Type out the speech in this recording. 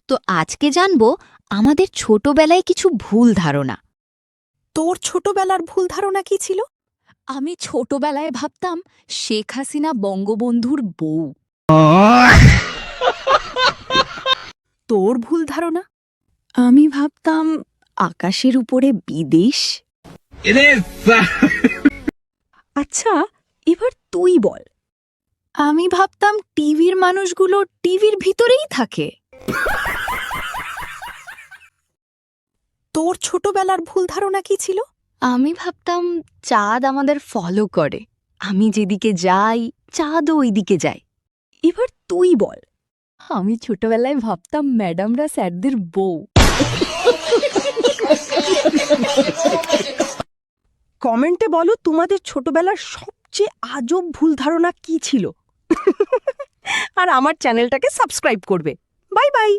তো আজকে জানবো আমাদের ছোটবেলায় কিছু ভুল ধারণা। তোর ছোটবেলার ভুল ধারণা কি ছিল? আমি ছোটবেলায় ভাবতাম শেখ হাসিনা বঙ্গবন্ধুর বউ। তোর ভুল ধারণা? আমি ভাবতাম আকাশের উপরে বিদেশ। আচ্ছা, এবার তুই বল। আমি ভাবতাম টিভির মানুষগুলো টিভির ভিতরেই থাকে। তোর ছোটবেলার ভুল ধারণা কি ছিল? আমি ভাবতাম চাঁদ আমাদের ফলো করে, আমি যেদিকে যাই চাঁদও ওইদিকে যায়। এবার তুই বল। আমি ছোটবেলায় ভাবতাম ম্যাডামরা স্যারদের বউ। কমেন্টে বলো তোমাদের ছোটবেলার সবচেয়ে আজব ভুল ধারণা কি ছিল। আর আমার চ্যানেলটাকে সাবস্ক্রাইব করবে। Bye bye.